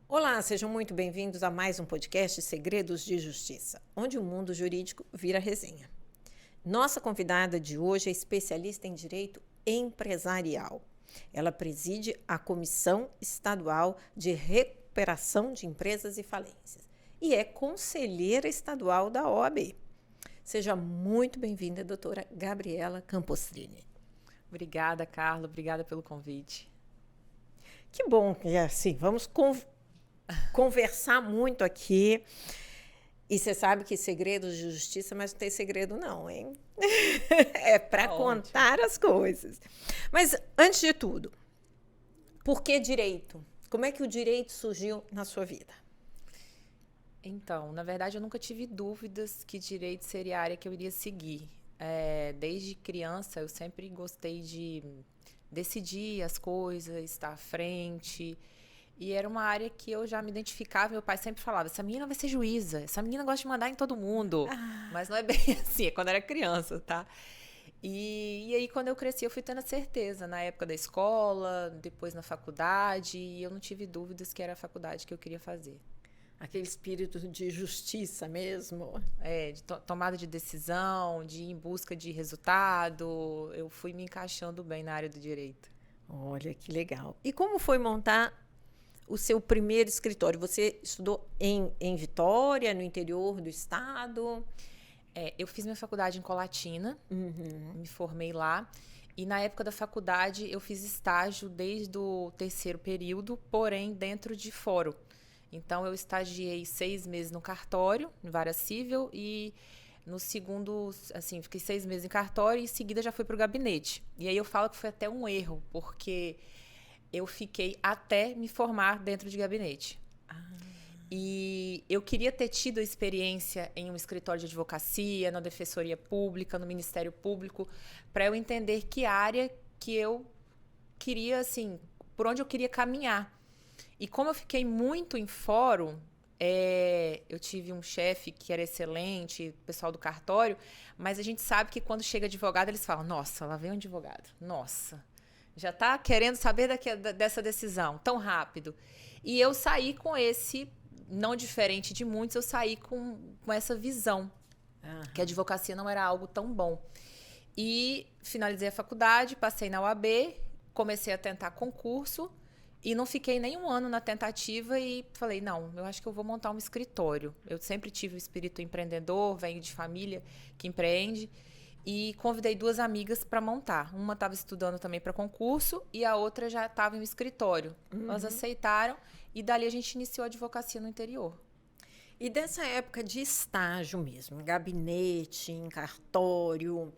Olá, sejam muito bem-vindos a mais um podcast Segredos de Justiça, onde o mundo jurídico vira resenha. Nossa convidada de hoje é especialista em direito empresarial. Ela preside a Comissão Estadual de Recuperação de Empresas e Falências e é conselheira estadual da OAB. Seja muito bem-vinda, doutora Gabriela Campostrini. Obrigada, Carla. Obrigada pelo convite. Que bom que assim, vamos conversar muito aqui. E você sabe que segredos de justiça, mas não tem segredo não, hein? É para contar as coisas. Mas, antes de tudo, por que direito? Como é que o direito surgiu na sua vida? Então, na verdade, eu nunca tive dúvidas que direito seria a área que eu iria seguir. Desde criança, eu sempre gostei de decidir as coisas, estar à frente. E era uma área que eu já me identificava. Meu pai sempre falava, essa menina vai ser juíza, essa menina gosta de mandar em todo mundo. Mas não é bem assim, é quando era criança, tá? E aí, quando eu cresci, eu fui tendo a certeza. Na época da escola, depois na faculdade. E eu não tive dúvidas que era a faculdade que eu queria fazer. Aquele espírito de justiça mesmo. De tomada de decisão, de ir em busca de resultado. Eu fui me encaixando bem na área do direito. Olha, que legal. E como foi montar o seu primeiro escritório? Você estudou em Vitória, no interior do estado? Eu fiz minha faculdade em Colatina, me formei lá. E na época da faculdade eu fiz estágio desde o terceiro período, porém dentro de fórum. Então eu estagiei 6 meses no cartório, em vara civil, e no segundo, assim, fiquei 6 meses em cartório e em seguida já fui para o gabinete. E aí eu falo que foi até um erro, porque eu fiquei até me formar dentro de gabinete. E eu queria ter tido a experiência em um escritório de advocacia, na defensoria pública, no Ministério Público, para eu entender que área que eu queria, assim, por onde eu queria caminhar. E como eu fiquei muito em fórum, eu tive um chefe que era excelente, pessoal do cartório, mas a gente sabe que quando chega advogado, eles falam, nossa, lá vem um advogado, nossa, já está querendo saber dessa decisão tão rápido. E eu saí com esse, não diferente de muitos, eu saí com essa visão, que a advocacia não era algo tão bom. E finalizei a faculdade, passei na UAB, comecei a tentar concurso, e não fiquei nem um ano na tentativa e falei, não, eu acho que eu vou montar um escritório. Eu sempre tive o espírito empreendedor, venho de família que empreende. E convidei 2 amigas para montar. Uma estava estudando também para concurso e a outra já estava em um escritório. Elas aceitaram e dali a gente iniciou a advocacia no interior. E dessa época de estágio mesmo, em gabinete, em cartório,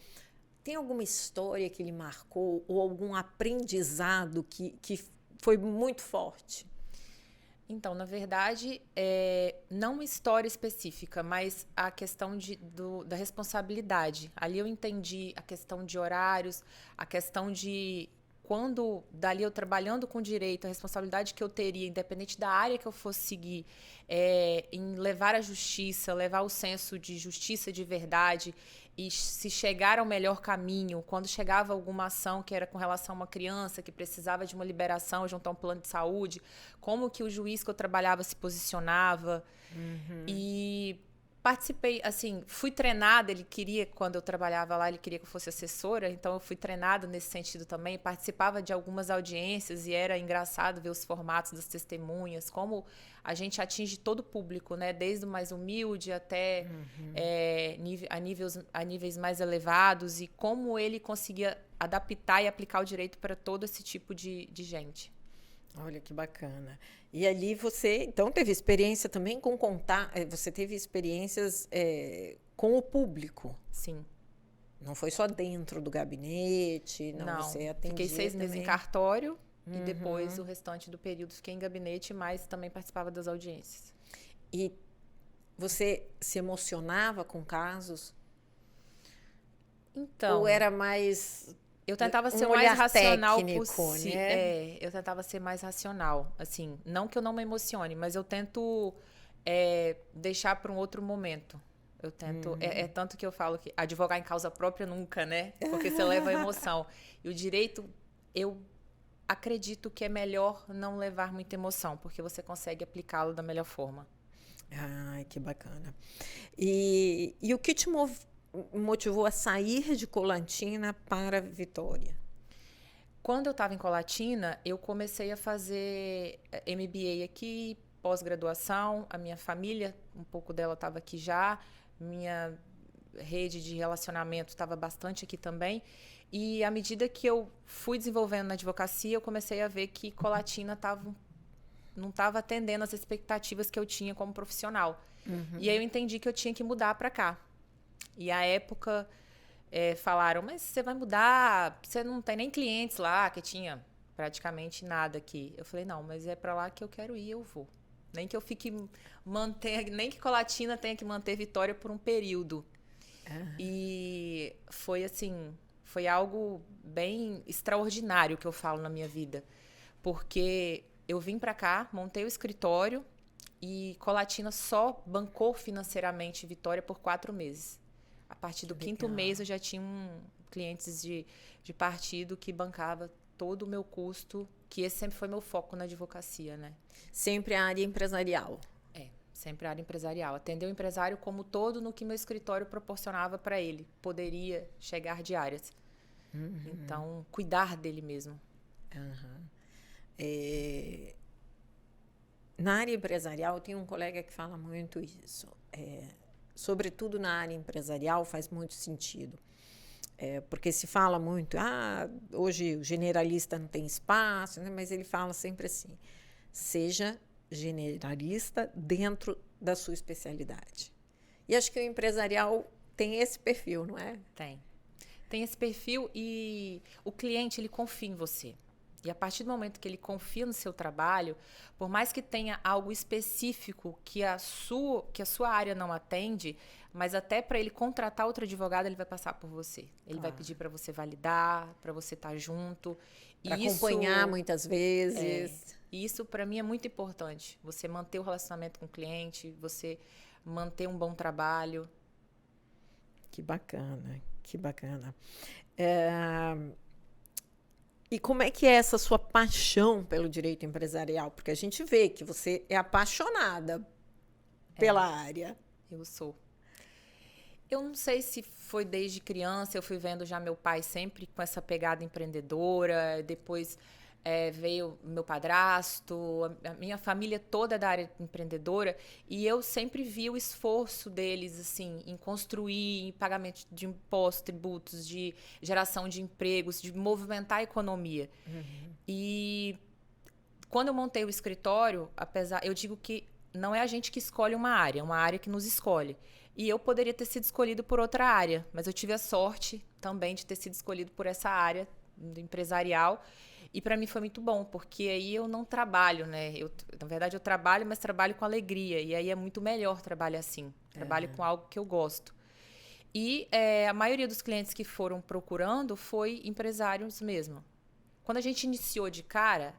tem alguma história que lhe marcou ou algum aprendizado que foi muito forte? Então, na verdade, não uma história específica, mas a questão da responsabilidade. Ali eu entendi a questão de horários, a questão de quando, dali eu trabalhando com direito, a responsabilidade que eu teria, independente da área que eu fosse seguir, em levar a justiça, levar o senso de justiça de verdade e se chegar ao melhor caminho, quando chegava alguma ação que era com relação a uma criança que precisava de uma liberação junto a um plano de saúde, como que o juiz que eu trabalhava se posicionava. E participei, assim, fui treinada, quando eu trabalhava lá, ele queria que eu fosse assessora, então eu fui treinada nesse sentido também, participava de algumas audiências e era engraçado ver os formatos das testemunhas, como a gente atinge todo o público, né? Desde o mais humilde até a níveis mais elevados e como ele conseguia adaptar e aplicar o direito para todo esse tipo de gente. Olha que bacana. E ali você, então, teve experiência também com contar, você teve experiências com o público. Sim. Não foi só dentro do gabinete, não, você atendia fiquei 6 meses também em cartório e depois o restante do período fiquei em gabinete, mas também participava das audiências. E você se emocionava com casos? Então, ou era mais... Eu tentava ser o mais racional possível. Né? Eu tentava ser mais racional. Assim, não que eu não me emocione, mas eu tento deixar para um outro momento. Eu tento. É tanto que eu falo que advogar em causa própria nunca, né? Porque você leva a emoção. E o direito, eu acredito que é melhor não levar muita emoção, porque você consegue aplicá-lo da melhor forma. Ai, que bacana. E o que te motivou a sair de Colatina para Vitória? Quando eu estava em Colatina, eu comecei a fazer MBA aqui, pós-graduação. A minha família, um pouco dela estava aqui já. Minha rede de relacionamento estava bastante aqui também. E à medida que eu fui desenvolvendo na advocacia, eu comecei a ver que Colatina não estava atendendo as expectativas que eu tinha como profissional. E aí eu entendi que eu tinha que mudar para cá. E à época falaram, mas você vai mudar, você não tem nem clientes lá, que tinha praticamente nada aqui. Eu falei, não, mas é para lá que eu quero ir, eu vou. Nem que eu nem que Colatina tenha que manter Vitória por um período. E foi assim, foi algo bem extraordinário que eu falo na minha vida. Porque eu vim para cá, montei o escritório e Colatina só bancou financeiramente Vitória por 4 meses. A partir do quinto mês eu já tinha clientes de partido que bancava todo o meu custo, que esse sempre foi meu foco na advocacia, né? Sempre a área empresarial. Sempre a área empresarial. Atender o empresário como todo no que meu escritório proporcionava para ele. Poderia chegar de áreas. Então, cuidar dele mesmo. Na área empresarial, tem um colega que fala muito isso. Sobretudo na área empresarial, faz muito sentido. Porque se fala muito, hoje o generalista não tem espaço, né? Mas ele fala sempre assim, seja generalista dentro da sua especialidade. E acho que o empresarial tem esse perfil, não é? Tem esse perfil e o cliente, ele confia em você. E a partir do momento que ele confia no seu trabalho, por mais que tenha algo específico que a sua área não atende, mas até para ele contratar outro advogado, ele vai passar por você. Ele vai pedir para você validar, para você estar junto. Para acompanhar muitas vezes. E isso, para mim, é muito importante. Você manter o relacionamento com o cliente, você manter um bom trabalho. Que bacana, que bacana. E como é que é essa sua paixão pelo direito empresarial? Porque a gente vê que você é apaixonada pela área. Eu sou. Eu não sei se foi desde criança, eu fui vendo já meu pai sempre com essa pegada empreendedora, depois veio meu padrasto, a minha família toda da área empreendedora, e eu sempre vi o esforço deles assim, em construir, em pagamento de impostos, tributos, de geração de empregos, de movimentar a economia. E quando eu montei o escritório, eu digo que não é a gente que escolhe uma área, é uma área que nos escolhe. E eu poderia ter sido escolhido por outra área, mas eu tive a sorte também de ter sido escolhido por essa área do empresarial. E para mim foi muito bom, porque aí eu não trabalho, né? Na verdade, eu trabalho, mas trabalho com alegria. E aí é muito melhor trabalhar assim. Trabalho com algo que eu gosto. E a maioria dos clientes que foram procurando foi empresários mesmo. Quando a gente iniciou de cara,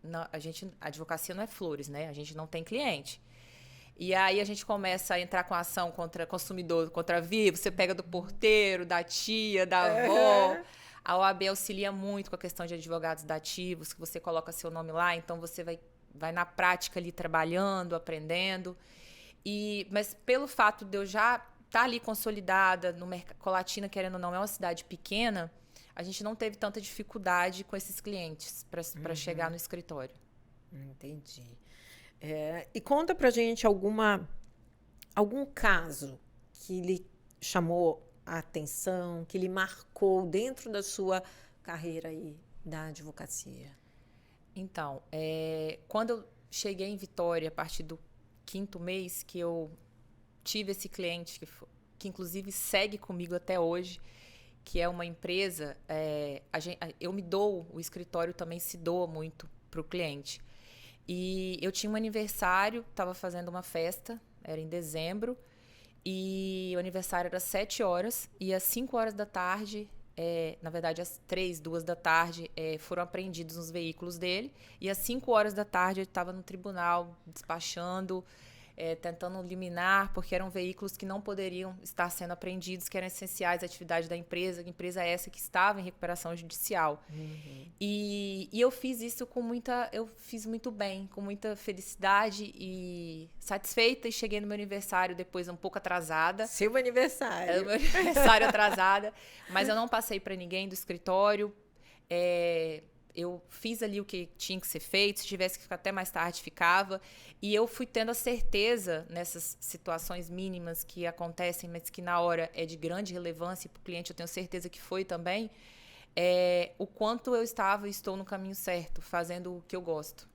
a advocacia não é flores, né? A gente não tem cliente. E aí a gente começa a entrar com ação contra consumidor, contra vivo. Você pega do porteiro, da tia, da avó. A OAB auxilia muito com a questão de advogados dativos, que você coloca seu nome lá, então você vai na prática ali trabalhando, aprendendo. Mas pelo fato de eu já estar ali consolidada no mercado, Colatina, querendo ou não, é uma cidade pequena, a gente não teve tanta dificuldade com esses clientes para chegar no escritório. Entendi. E conta pra gente algum caso que lhe chamou a atenção, que lhe marcou dentro da sua carreira aí da advocacia. Então, quando eu cheguei em Vitória, a partir do 5º mês, que eu tive esse cliente, que inclusive segue comigo até hoje, que é uma empresa, eu me dou, o escritório também se doa muito para o cliente. E eu tinha um aniversário, estava fazendo uma festa, era em dezembro, e o aniversário era às 7 horas, e às 5 horas da tarde, na verdade às 2 da tarde, foram apreendidos os veículos dele, e às 5 horas da tarde ele estava no tribunal despachando, tentando liminar, porque eram veículos que não poderiam estar sendo apreendidos, que eram essenciais à atividade da empresa, empresa essa que estava em recuperação judicial. E eu fiz isso eu fiz muito bem, com muita felicidade e satisfeita, e cheguei no meu aniversário depois um pouco atrasada. Seu aniversário. Meu aniversário atrasada, mas eu não passei para ninguém do escritório. Eu fiz ali o que tinha que ser feito, se tivesse que ficar até mais tarde, ficava. E eu fui tendo a certeza, nessas situações mínimas que acontecem, mas que na hora é de grande relevância para o cliente, eu tenho certeza que foi também, o quanto eu estava e estou no caminho certo, fazendo o que eu gosto.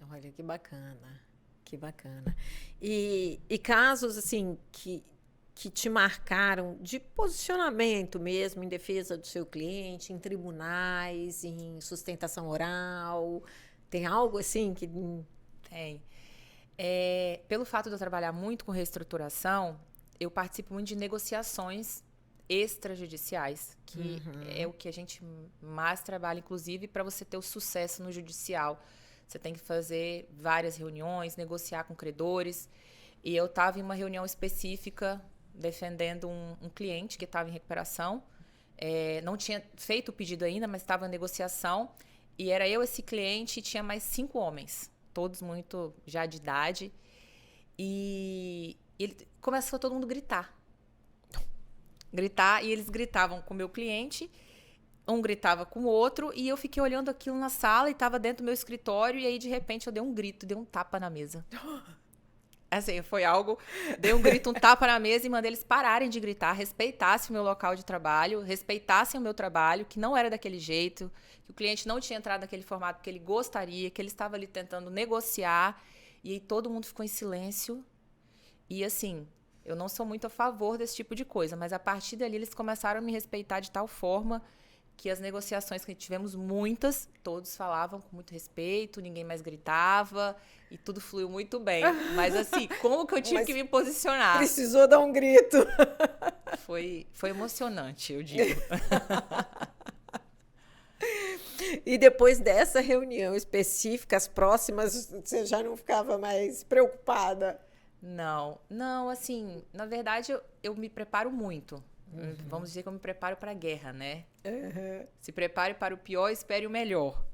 Olha, que bacana, que bacana. E casos, assim, que te marcaram de posicionamento mesmo em defesa do seu cliente, em tribunais, em sustentação oral? Tem algo assim que... Tem. Pelo fato de eu trabalhar muito com reestruturação, eu participo muito de negociações extrajudiciais, que é o que a gente mais trabalha, inclusive, para você ter o sucesso no judicial. Você tem que fazer várias reuniões, negociar com credores. E eu estava em uma reunião específica defendendo um cliente que estava em recuperação. Não tinha feito o pedido ainda, mas estava em negociação. E era eu, esse cliente, e tinha mais 5 homens, todos muito já de idade. E começou todo mundo a gritar. E eles gritavam com o meu cliente, um gritava com o outro, e eu fiquei olhando aquilo na sala e estava dentro do meu escritório, e aí, de repente, eu dei um grito, dei um tapa na mesa. Assim, foi algo... Dei um grito, um tapa na mesa e mandei eles pararem de gritar, respeitassem o meu local de trabalho, respeitassem o meu trabalho, que não era daquele jeito, que o cliente não tinha entrado naquele formato que ele gostaria, que ele estava ali tentando negociar, e aí todo mundo ficou em silêncio. E, assim, eu não sou muito a favor desse tipo de coisa, mas a partir dali eles começaram a me respeitar de tal forma que as negociações que tivemos muitas, todos falavam com muito respeito, ninguém mais gritava e tudo fluiu muito bem. Mas assim, como que eu tive que me posicionar? Precisou dar um grito. Foi emocionante, eu digo. E depois dessa reunião específica, as próximas, você já não ficava mais preocupada? Não, assim, na verdade eu me preparo muito. Vamos dizer que eu me preparo para a guerra, né? Se prepare para o pior, espere o melhor.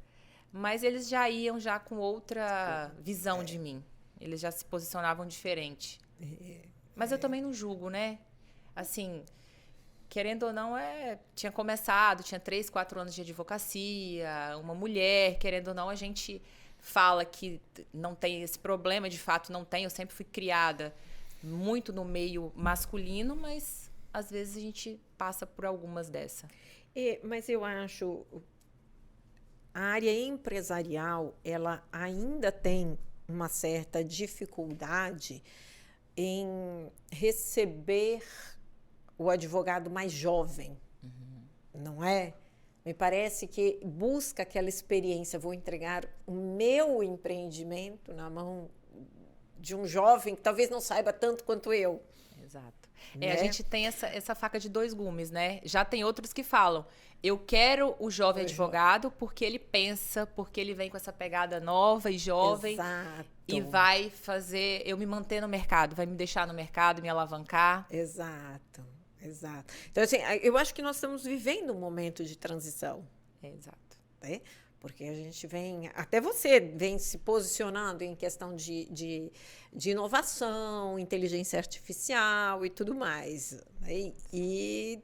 Mas eles já iam já com outra visão de mim. Eles já se posicionavam diferente. Mas eu também não julgo, né? Assim, querendo ou não, tinha começado, tinha 3, 4 anos de advocacia, uma mulher, querendo ou não, a gente fala que não tem esse problema, de fato não tem. Eu sempre fui criada muito no meio masculino, mas às vezes a gente passa por algumas dessas. Mas eu acho a área empresarial, ela ainda tem uma certa dificuldade em receber o advogado mais jovem, não é? Me parece que busca aquela experiência, vou entregar o meu empreendimento na mão de um jovem que talvez não saiba tanto quanto eu. Exato. A gente tem essa faca de 2 gumes, né? Já tem outros que falam, eu quero o jovem advogado porque ele pensa, porque ele vem com essa pegada nova e jovem. Exato. E vai fazer eu me manter no mercado, vai me deixar no mercado, me alavancar. Exato. Então, assim, eu acho que nós estamos vivendo um momento de transição. Exato. Né? Porque a gente até você vem se posicionando em questão de inovação, inteligência artificial e tudo mais. Né? E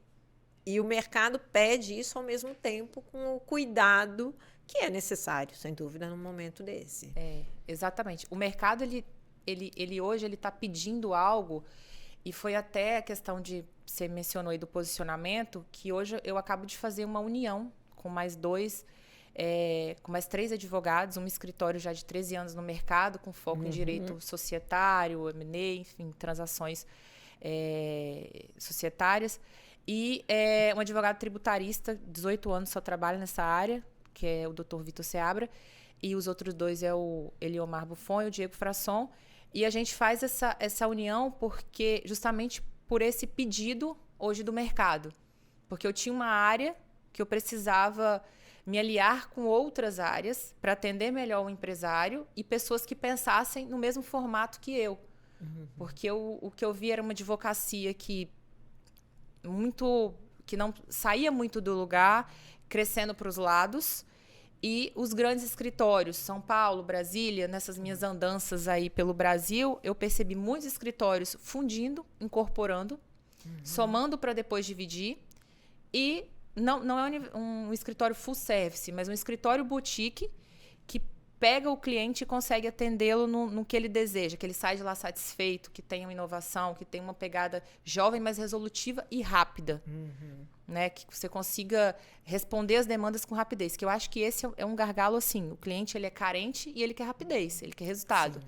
o mercado pede isso ao mesmo tempo com o cuidado que é necessário, sem dúvida, num momento desse. Exatamente. O mercado, ele hoje, ele está pedindo algo, e foi até a questão de, você mencionou aí do posicionamento, que hoje eu acabo de fazer uma união com mais 3 advogados, um escritório já de 13 anos no mercado, com foco em direito societário, M&A, enfim, transações societárias. E um advogado tributarista, 18 anos, só trabalha nessa área, que é o Dr. Vitor Seabra. E os outros 2 é o Eliomar Buffon e o Diego Frasson. E a gente faz essa união porque justamente por esse pedido hoje do mercado. Porque eu tinha uma área que eu precisava me aliar com outras áreas para atender melhor o empresário e pessoas que pensassem no mesmo formato que eu. Porque o que eu vi era uma advocacia que não saía muito do lugar, crescendo para os lados. E os grandes escritórios, São Paulo, Brasília, nessas minhas andanças aí pelo Brasil, eu percebi muitos escritórios fundindo, incorporando, somando para depois dividir. E não é um escritório full service, mas um escritório boutique que pega o cliente e consegue atendê-lo no que ele deseja, que ele sai de lá satisfeito, que tenha uma inovação, que tenha uma pegada jovem, mas resolutiva e rápida. Né? Que você consiga responder as demandas com rapidez. Que eu acho que esse é um gargalo assim. O cliente ele é carente e ele quer rapidez, ele quer resultado. Sim.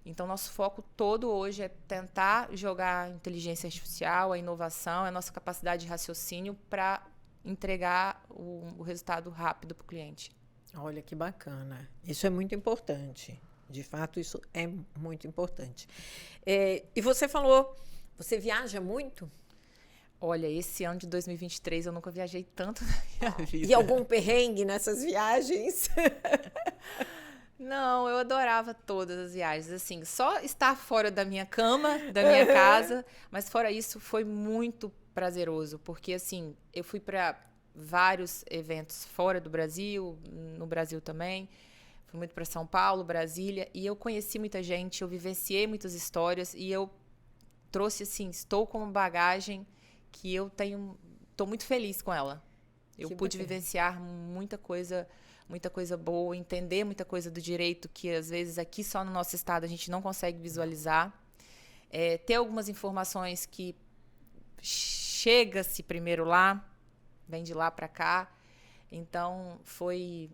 Então, nosso foco todo hoje é tentar jogar a inteligência artificial, a inovação, a nossa capacidade de raciocínio para entregar o resultado rápido para o cliente. Olha que bacana. Isso é muito importante. De fato, isso é muito importante. E você falou, você viaja muito? Olha, esse ano de 2023 eu nunca viajei tanto na minha vida. E algum perrengue nessas viagens? Não, eu adorava todas as viagens. Assim, só estar fora da minha cama, da minha casa, mas fora isso foi muito prazeroso, porque assim, eu fui para vários eventos fora do Brasil, no Brasil também. Fui muito para São Paulo, Brasília, e eu conheci muita gente, eu vivenciei muitas histórias e eu trouxe assim, estou com uma bagagem que eu estou muito feliz com ela. Eu pude vivenciar muita coisa boa, entender muita coisa do direito que às vezes aqui só no nosso estado a gente não consegue visualizar. Ter algumas informações que chega-se primeiro lá, vem de lá para cá. Então, foi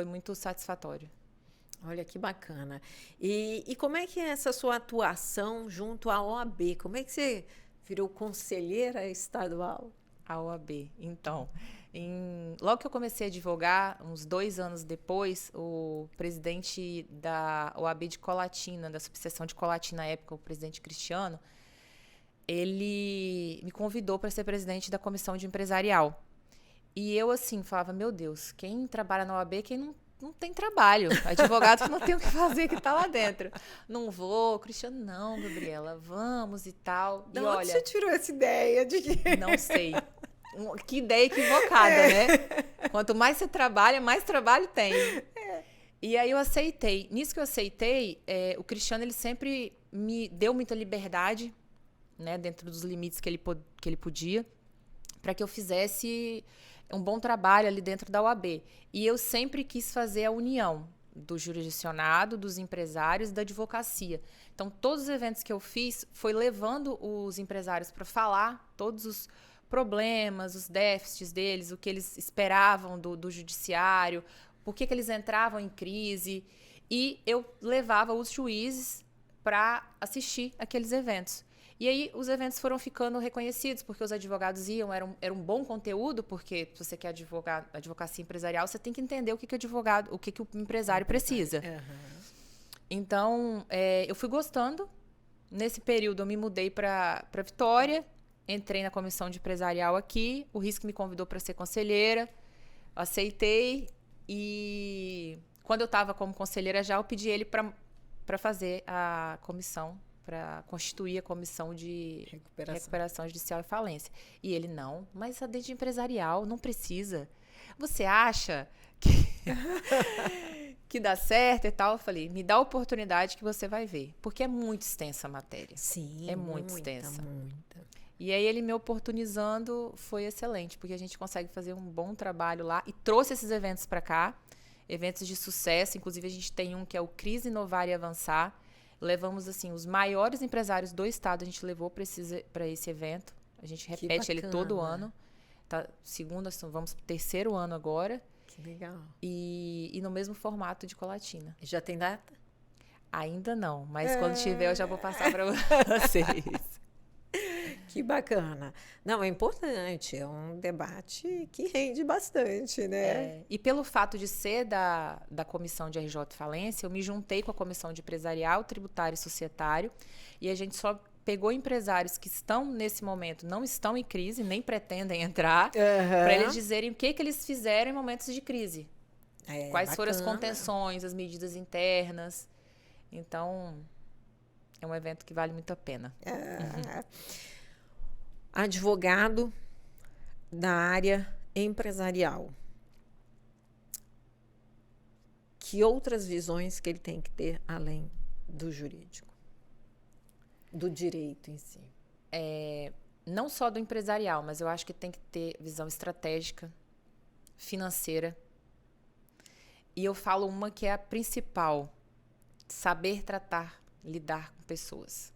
muito satisfatório. Olha que bacana. E como é que é essa sua atuação junto à OAB? Como é que você virou conselheira estadual? A OAB. Então, logo que eu comecei a advogar, uns 2 anos depois, o presidente da OAB de Colatina, da subseção de Colatina na época, o presidente Cristiano, ele me convidou para ser presidente da comissão de empresarial. E eu, assim, falava, meu Deus, quem trabalha na OAB, quem não tem trabalho. Advogado que não tem o que fazer, que tá lá dentro. Não vou, Cristiano, não, Gabriela, vamos e tal. De onde você tirou essa ideia de que... Não sei. Que ideia equivocada, né? Quanto mais você trabalha, mais trabalho tem. E aí eu aceitei. Nisso que eu aceitei, o Cristiano, ele sempre me deu muita liberdade, né, dentro dos limites que ele podia, para que eu fizesse um bom trabalho ali dentro da OAB. E eu sempre quis fazer a união do jurisdicionado, dos empresários e da advocacia. Então, todos os eventos que eu fiz foi levando os empresários para falar todos os problemas, os déficits deles, o que eles esperavam do judiciário, por que eles entravam em crise. E eu levava os juízes para assistir aqueles eventos. E aí os eventos foram ficando reconhecidos, porque os advogados era um bom conteúdo, porque se você quer advocacia empresarial, você tem que entender o que o empresário precisa. Uhum. Então, eu fui gostando. Nesse período, eu me mudei para Vitória, entrei na comissão de empresarial aqui, o RISC me convidou para ser conselheira, aceitei, e quando eu estava como conselheira já, eu pedi ele para fazer a comissão, para constituir a comissão de recuperação judicial e falência. E ele, não, mas a de empresarial não precisa. Você acha que dá certo e tal? Eu falei, me dá a oportunidade que você vai ver. Porque é muito extensa a matéria. Sim, é muito extensa. Muita. E aí ele me oportunizando foi excelente, porque a gente consegue fazer um bom trabalho lá. E trouxe esses eventos para cá, eventos de sucesso. Inclusive, a gente tem um que é o Crise, Inovar e Avançar. Levamos, assim, os maiores empresários do estado, a gente levou para esse evento. A gente repete ele todo ano. Tá, vamos pro 3º ano agora. Que legal. E no mesmo formato de Colatina. Já tem data? Ainda não, mas quando tiver eu já vou passar para vocês. Que bacana. Não, é importante, é um debate que rende bastante, né? E pelo fato de ser da comissão de RJ Falência, eu me juntei com a comissão de empresarial, tributário e societário, e a gente só pegou empresários que estão, nesse momento, não estão em crise, nem pretendem entrar, para eles dizerem o que eles fizeram em momentos de crise. Quais foram as contenções, as medidas internas. Então, é um evento que vale muito a pena. Advogado da área empresarial. Que outras visões que ele tem que ter além do jurídico? Do direito em si? Não só do empresarial, mas eu acho que tem que ter visão estratégica, financeira. E eu falo uma que é a principal: saber tratar, lidar com pessoas.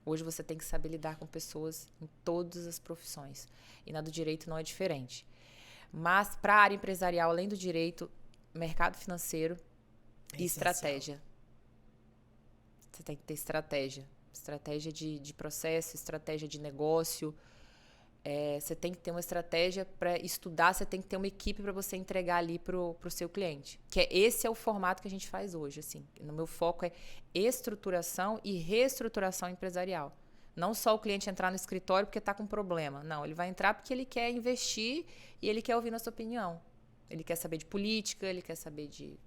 Hoje você tem que saber lidar com pessoas em todas as profissões. E na do direito não é diferente. Mas para a área empresarial, além do direito, mercado financeiro e estratégia. Você tem que ter estratégia. Estratégia de processo, estratégia de negócio. Você tem que ter uma estratégia para estudar, você tem que ter uma equipe para você entregar ali para o seu cliente. Esse é o formato que a gente faz hoje. Assim. No meu foco é estruturação e reestruturação empresarial. Não só o cliente entrar no escritório porque está com problema. Não, ele vai entrar porque ele quer investir e ele quer ouvir nossa opinião. Ele quer saber de política, ele quer saber de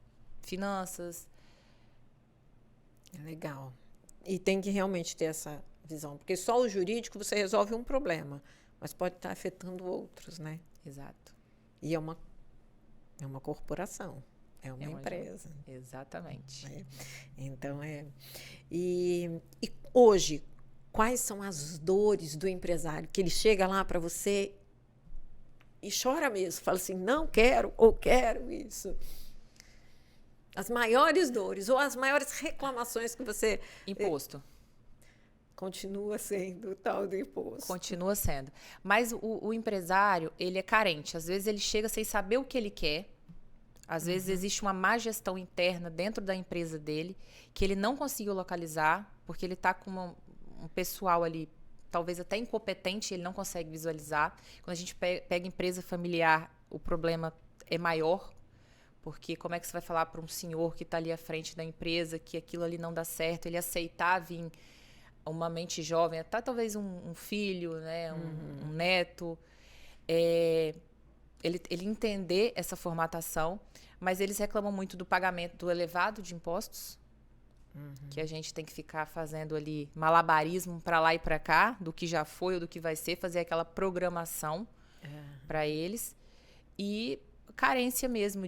finanças. Legal. E tem que realmente ter essa visão. Porque só o jurídico você resolve um problema, mas pode estar afetando outros, né? Exato. E é uma corporação, é uma empresa. Exatamente. Então, E hoje, quais são as dores do empresário? Que ele chega lá para você e chora mesmo, fala assim, não quero ou quero isso. As maiores dores ou as maiores reclamações que você... Imposto. Continua sendo o tal do imposto. Continua sendo. Mas o empresário, ele é carente. Às vezes ele chega sem saber o que ele quer. Às vezes existe uma má gestão interna dentro da empresa dele, que ele não conseguiu localizar, porque ele está com um pessoal ali, talvez até incompetente, ele não consegue visualizar. Quando a gente pega empresa familiar, o problema é maior, porque como é que você vai falar para um senhor que está ali à frente da empresa que aquilo ali não dá certo, ele aceitar vir uma mente jovem, até talvez um filho, né, um neto, ele entender essa formatação, mas eles reclamam muito do pagamento do elevado de impostos, que a gente tem que ficar fazendo ali malabarismo para lá e para cá, do que já foi ou do que vai ser, fazer aquela programação para eles. E carência mesmo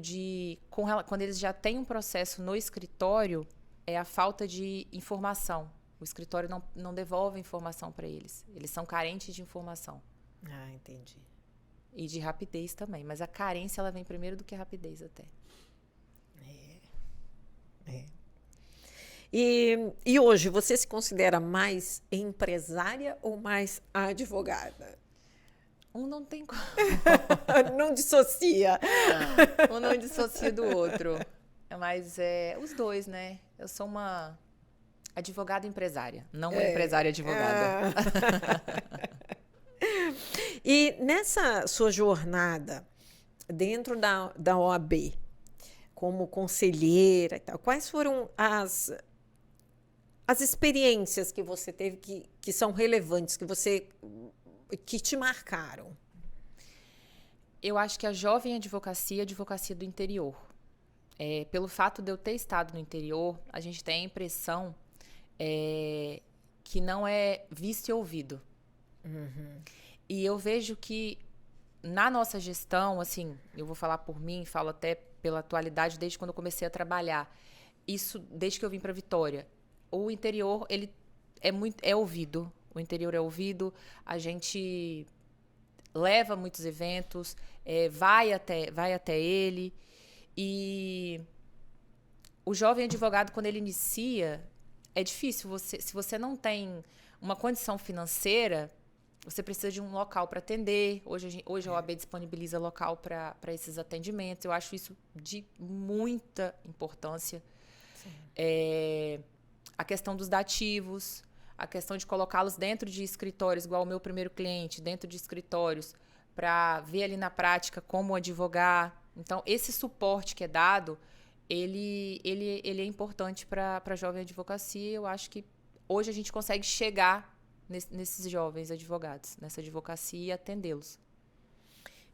quando eles já têm um processo no escritório, é a falta de informação. O escritório não devolve informação para eles. Eles são carentes de informação. Ah, entendi. E de rapidez também. Mas a carência, ela vem primeiro do que a rapidez até. E hoje, você se considera mais empresária ou mais advogada? Um não tem como. Não dissocia. Um não dissocia do outro. Mas os dois, né? Eu sou uma advogada empresária, não uma empresária advogada. E nessa sua jornada dentro da OAB, como conselheira e tal, quais foram as experiências que você teve que são relevantes, que te marcaram? Eu acho que a jovem advocacia do interior. Pelo fato de eu ter estado no interior, a gente tem a impressão que não é visto e ouvido. E eu vejo que na nossa gestão, assim, eu vou falar por mim, falo até pela atualidade, desde quando eu comecei a trabalhar, isso desde que eu vim para Vitória, o interior, ele é ouvido. O interior é ouvido, a gente leva muitos eventos, vai até ele. E o jovem advogado, quando ele inicia, é difícil. Se você não tem uma condição financeira, você precisa de um local para atender. Hoje a OAB disponibiliza local para esses atendimentos. Eu acho isso de muita importância. A questão dos dativos, a questão de colocá-los dentro de escritórios, igual o meu primeiro cliente, dentro de escritórios, para ver ali na prática como advogar. Então, esse suporte que é dado, ele é importante para a jovem advocacia. Eu acho que hoje a gente consegue chegar nesses jovens advogados, nessa advocacia e atendê-los.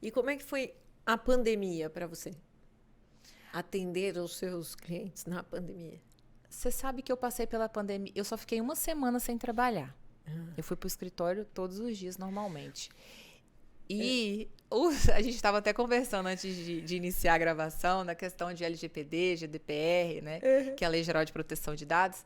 E como é que foi a pandemia para você? Atender os seus clientes na pandemia? Você sabe que eu passei pela pandemia, eu só fiquei 1 semana sem trabalhar. Eu fui pro escritório todos os dias, normalmente. E a gente estava até conversando antes de iniciar a gravação na questão de LGPD, GDPR, né? Que é a Lei Geral de Proteção de Dados.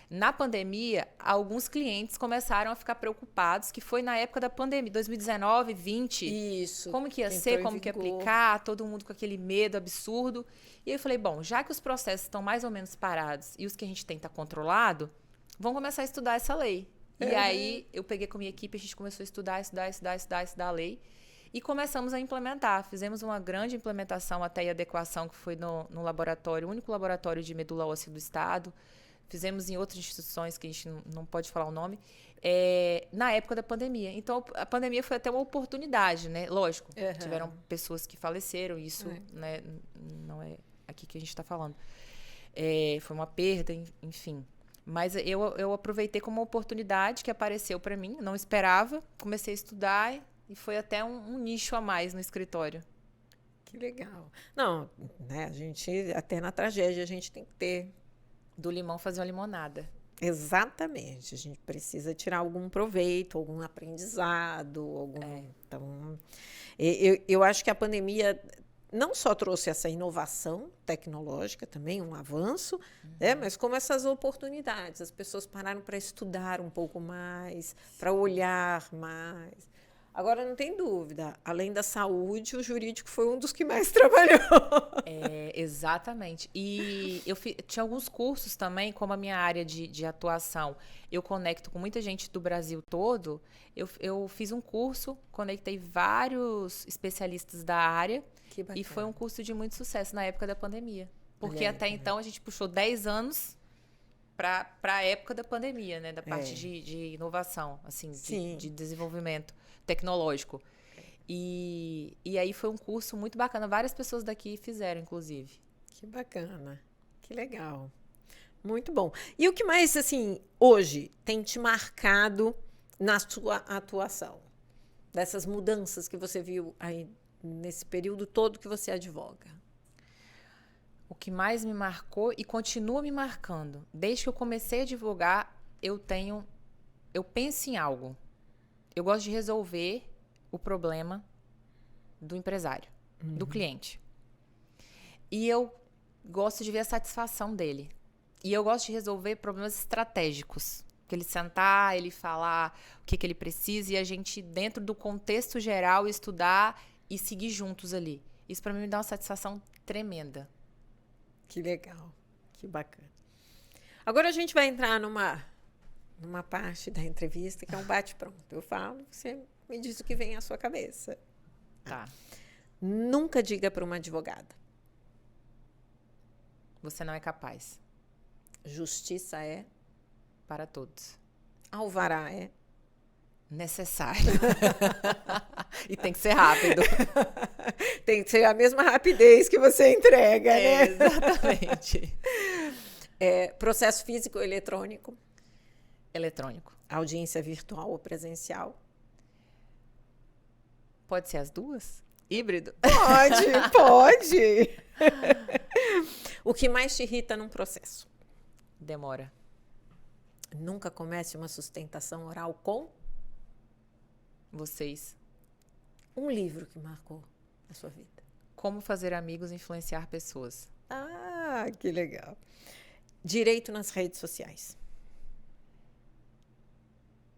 Na pandemia, alguns clientes começaram a ficar preocupados, que foi na época da pandemia, 2019, 20. Isso. Como que ia ser, como que ia aplicar, todo mundo com aquele medo absurdo. E eu falei, bom, já que os processos estão mais ou menos parados e os que a gente tem está controlado, vamos começar a estudar essa lei. E aí, eu peguei com a minha equipe, a gente começou a estudar a lei. E começamos a implementar. Fizemos uma grande implementação até e adequação, que foi no laboratório, o único laboratório de medula óssea do estado. Fizemos em outras instituições, que a gente não pode falar o nome, na época da pandemia. Então, a pandemia foi até uma oportunidade, né? Lógico, tiveram pessoas que faleceram, isso né, não é aqui que a gente está falando. Foi uma perda, enfim. Mas eu aproveitei como uma oportunidade que apareceu para mim, não esperava, comecei a estudar e foi até um nicho a mais no escritório. Que legal. Não, né, a gente, até na tragédia, a gente tem que ter... Do limão fazer uma limonada. Exatamente. A gente precisa tirar algum proveito, algum aprendizado, Então, eu acho que a pandemia não só trouxe essa inovação tecnológica também, um avanço, né, mas como essas oportunidades. As pessoas pararam para estudar um pouco mais, para olhar mais. Agora, não tem dúvida, além da saúde, o jurídico foi um dos que mais trabalhou. Exatamente. E eu tinha alguns cursos também, como a minha área de atuação, eu conecto com muita gente do Brasil todo. Eu fiz um curso, conectei vários especialistas da área. Que bacana. E foi um curso de muito sucesso na época da pandemia. Porque até então a gente puxou 10 anos para a época da pandemia, né? Da parte de inovação, assim, de desenvolvimento tecnológico. E aí foi um curso muito bacana. Várias pessoas daqui fizeram, inclusive. Que bacana. Que legal. Muito bom. E o que mais, assim, hoje tem te marcado na sua atuação? Dessas mudanças que você viu aí nesse período todo que você advoga? O que mais me marcou e continua me marcando. Desde que eu comecei a advogar, eu penso em algo. Eu gosto de resolver o problema do empresário, do cliente. E eu gosto de ver a satisfação dele. E eu gosto de resolver problemas estratégicos. Que ele sentar, ele falar o que ele precisa e a gente, dentro do contexto geral, estudar e seguir juntos ali. Isso para mim me dá uma satisfação tremenda. Que legal, que bacana. Agora a gente vai entrar numa parte da entrevista que é um bate-pronto. Eu falo, você me diz o que vem à sua cabeça. Tá. Nunca diga para uma advogada: você não é capaz. Justiça é para todos. Alvará é necessário. E tem que ser rápido. Tem que ser a mesma rapidez que você entrega, né? Exatamente. Processo físico ou eletrônico? Eletrônico. Audiência virtual ou presencial? Pode ser as duas? Híbrido? Pode. O que mais te irrita num processo? Demora. Nunca comece uma sustentação oral com? Vocês. Um livro que marcou a sua vida? Como fazer amigos e influenciar pessoas. Ah, que legal. Direito nas redes sociais?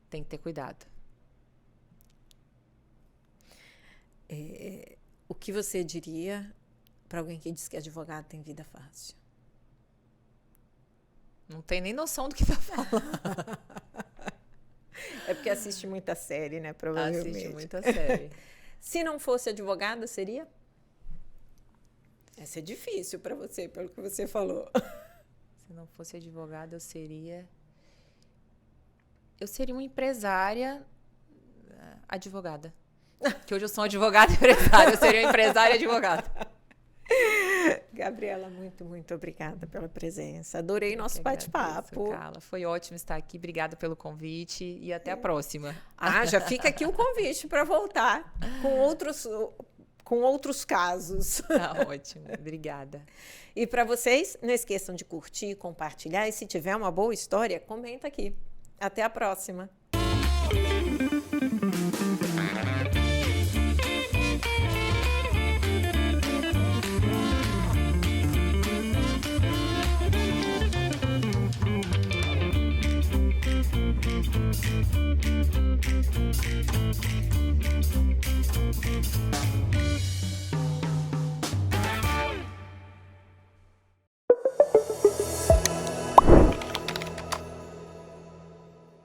Tem que ter cuidado. O que você diria para alguém que diz que advogado tem vida fácil? Não tem nem noção do que tá falando. É porque assiste muita série, né? Provavelmente. Assiste muita série. Se não fosse advogada, seria? Essa é difícil para você, pelo que você falou. Se não fosse advogada, eu seria uma empresária advogada. Que hoje eu sou uma advogada e empresária. Eu seria uma empresária e advogada. Gabriela, muito, muito obrigada pela presença. Adorei nosso bate-papo. Carla, foi ótimo estar aqui. Obrigada pelo convite e até a próxima. Já fica aqui o convite para voltar com com outros casos. Tá ótimo, obrigada. E para vocês, não esqueçam de curtir, compartilhar e se tiver uma boa história, comenta aqui. Até a próxima!